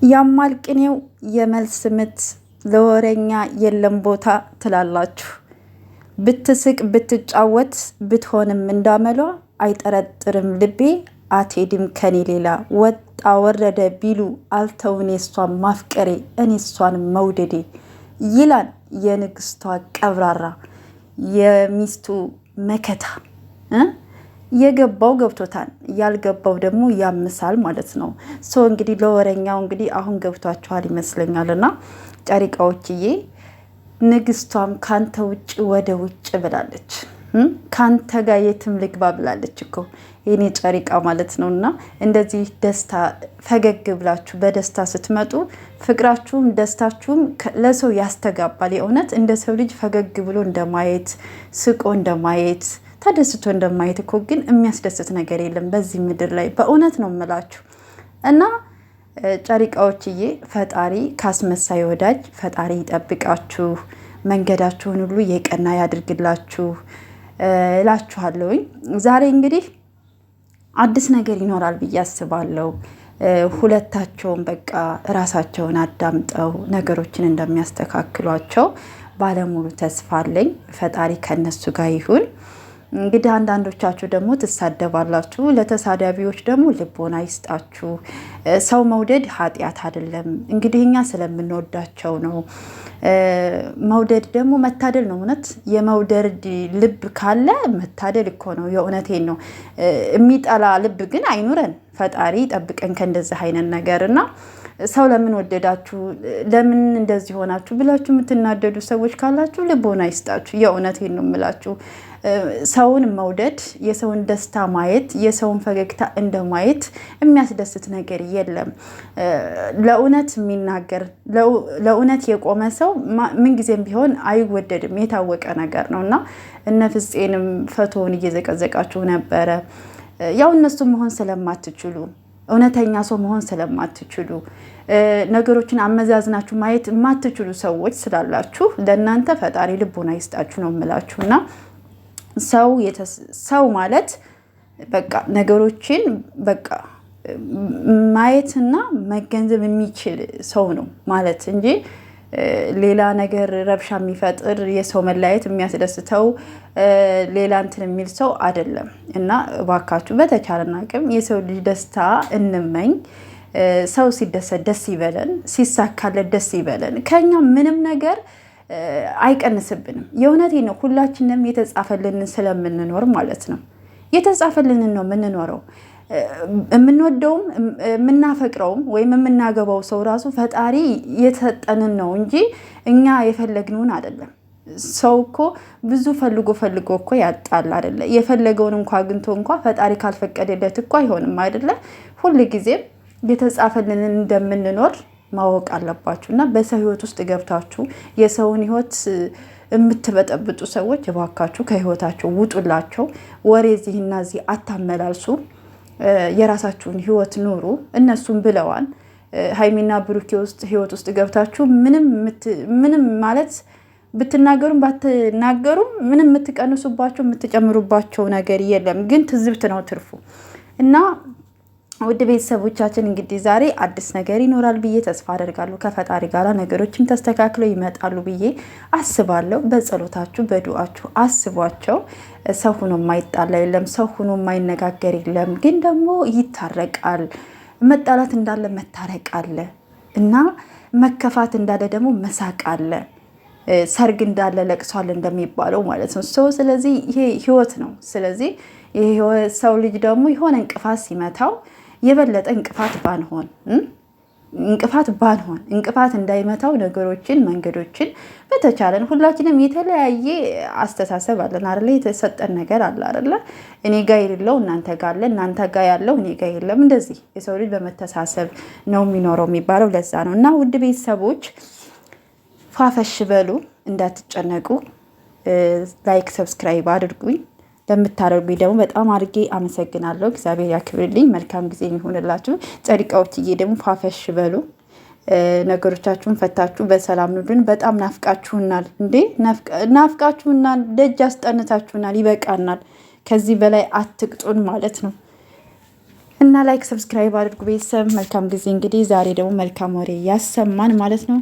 ያማልቅኔው የመልስ ምት ለወረኛ የለም ቦታ ትላላችሁ። ብትስቅ ብትጫወት ብትሆንም እንዳመሏ አይጠረጥርም ልቤ አትሄድም ከኔ ሌላ ወጣ ወረደ ቢሉ አልተውን የሷን ማፍቀሬ እኔ እሷን መውደዴ ይላል የንግስቷ ቀብራራ የሚስቱ መከታ። የገባው ገብቶታል፣ ያልገባው ደግሞ ያምሳል ማለት ነው። ሶ እንግዲህ ለወረኛው እንግዲህ አሁን ገብቷችኋል ይመስለኛልና ጨሪቃዎችዬ፣ ንግስቷም ካንተ ውጭ ወደ ውጭ ብላለች። ካንተ ጋር የትም ልግባ ብላለች እኮ የኔ ጨሪቃ ማለት ነው። እና እንደዚህ ደስታ ፈገግ ብላችሁ በደስታ ስትመጡ ፍቅራችሁም ደስታችሁም ለሰው ያስተጋባል። የእውነት እንደ ሰው ልጅ ፈገግ ብሎ እንደማየት ስቆ እንደማየት ተደስቶ እንደማየት እኮ ግን የሚያስደስት ነገር የለም በዚህ ምድር ላይ፣ በእውነት ነው የምላችሁ። እና ጨሪቃዎችዬ ፈጣሪ ካስመሳይ ወዳጅ ፈጣሪ ይጠብቃችሁ፣ መንገዳችሁን ሁሉ የቀና ያድርግላችሁ እላችኋለሁኝ። ዛሬ እንግዲህ አዲስ ነገር ይኖራል ብዬ አስባለሁ። ሁለታቸውም በቃ ራሳቸውን አዳምጠው ነገሮችን እንደሚያስተካክሏቸው ባለሙሉ ተስፋ አለኝ። ፈጣሪ ከነሱ ጋር ይሁን። እንግዲህ አንዳንዶቻችሁ ደግሞ ትሳደባላችሁ። ለተሳዳቢዎች ደግሞ ልቦና ይስጣችሁ። ሰው መውደድ ኃጢአት አይደለም። እንግዲህ እኛ ስለምንወዳቸው ነው። መውደድ ደግሞ መታደል ነው። እውነት የመውደድ ልብ ካለ መታደል እኮ ነው። የእውነቴን ነው። የሚጠላ ልብ ግን አይኑረን። ፈጣሪ ጠብቀን ከእንደዚህ አይነት ነገር እና ሰው ለምን ወደዳችሁ ለምን እንደዚህ ሆናችሁ ብላችሁ የምትናደዱ ሰዎች ካላችሁ ልቦና ይስጣችሁ። የእውነቴን ነው የምላችሁ። ሰውን መውደድ፣ የሰውን ደስታ ማየት፣ የሰውን ፈገግታ እንደማየት የሚያስደስት ነገር የለም። ለእውነት የሚናገር ለእውነት የቆመ ሰው ምንጊዜም ቢሆን አይወደድም፣ የታወቀ ነገር ነው እና እነ ፍፄንም ፈቶውን እየዘቀዘቃችሁ ነበረ። ያው እነሱ መሆን ስለማትችሉ እውነተኛ ሰው መሆን ስለማትችሉ ነገሮችን አመዛዝናችሁ ማየት የማትችሉ ሰዎች ስላላችሁ ለእናንተ ፈጣሪ ልቦና ይስጣችሁ ነው የምላችሁ። እና ሰው ማለት በቃ ነገሮችን በቃ ማየትና መገንዘብ የሚችል ሰው ነው ማለት እንጂ ሌላ ነገር ረብሻ የሚፈጥር የሰው መለያየት የሚያስደስተው ሌላ እንትን የሚል ሰው አይደለም። እና እባካችሁ በተቻለን አቅም የሰው ልጅ ደስታ እንመኝ። ሰው ሲደሰት ደስ ይበለን፣ ሲሳካለት ደስ ይበለን። ከኛ ምንም ነገር አይቀንስብንም። የእውነቴን ነው። ሁላችንም የተጻፈልንን ስለምንኖር ማለት ነው። የተጻፈልንን ነው የምንኖረው። የምንወደውም የምናፈቅረውም ወይም የምናገባው ሰው ራሱ ፈጣሪ የተሰጠንን ነው እንጂ እኛ የፈለግነውን አይደለም። ሰው እኮ ብዙ ፈልጎ እኮ ያጣል አይደለ? የፈለገውን እንኳ አግኝቶ እንኳ ፈጣሪ ካልፈቀደለት እኮ አይሆንም አይደለ? ሁልጊዜም የተጻፈልንን እንደምንኖር ማወቅ አለባችሁ። እና በሰው ህይወት ውስጥ ገብታችሁ የሰውን ህይወት የምትበጠብጡ ሰዎች እባካችሁ ከህይወታቸው ውጡላቸው። ወሬ እዚህና እዚህ አታመላልሱ። የራሳችሁን ህይወት ኑሩ። እነሱም ብለዋል። ሀይሚና ብሩኬ ውስጥ ህይወት ውስጥ ገብታችሁ ምንም ማለት ብትናገሩም ባትናገሩም ምንም የምትቀንሱባቸው የምትጨምሩባቸው ነገር የለም። ግን ትዝብት ነው ትርፉ። እና ውድ ቤተሰቦቻችን እንግዲህ ዛሬ አዲስ ነገር ይኖራል ብዬ ተስፋ አደርጋለሁ። ከፈጣሪ ጋር ነገሮችም ተስተካክለው ይመጣሉ ብዬ አስባለሁ። በጸሎታችሁ በዱዓችሁ አስቧቸው። ሰው ሆኖ የማይጣላ የለም፣ ሰው ሆኖ የማይነጋገር የለም። ግን ደግሞ ይታረቃል። መጣላት እንዳለ መታረቅ አለ እና መከፋት እንዳለ ደግሞ መሳቅ አለ። ሰርግ እንዳለ ለቅሷል እንደሚባለው ማለት ነው። ስለዚህ ይሄ ህይወት ነው። ስለዚህ ሰው ልጅ ደግሞ የሆነ እንቅፋት ሲመታው የበለጠ እንቅፋት እንዳይመታው ነገሮችን መንገዶችን በተቻለን ሁላችንም የተለያየ አስተሳሰብ አለን አይደለ? የተሰጠን ነገር አለ አይደለ? እኔ ጋር የሌለው እናንተ ጋር አለ፣ እናንተ ጋር ያለው እኔ ጋር የለም። እንደዚህ የሰው ልጅ በመተሳሰብ ነው የሚኖረው የሚባለው ለዛ ነው። እና ውድ ቤተሰቦች ፋፈሽ በሉ፣ እንዳትጨነቁ። ላይክ ሰብስክራይብ አድርጉኝ። ለምታደርጉኝ ደግሞ በጣም አድርጌ አመሰግናለሁ። እግዚአብሔር ያክብርልኝ። መልካም ጊዜ የሚሆንላችሁ። ጨሪቃዎችዬ ደግሞ ፋፈሽ በሉ። ነገሮቻችሁን ፈታችሁ በሰላም ኑልን። በጣም ናፍቃችሁናል እንዴ! ናፍቃችሁናል። ደጅ አስጠንታችሁናል። ይበቃናል። ከዚህ በላይ አትቅጡን ማለት ነው። እና ላይክ ሰብስክራይብ አድርጉ ቤተሰብ። መልካም ጊዜ። እንግዲህ ዛሬ ደግሞ መልካም ወሬ ያሰማን ማለት ነው።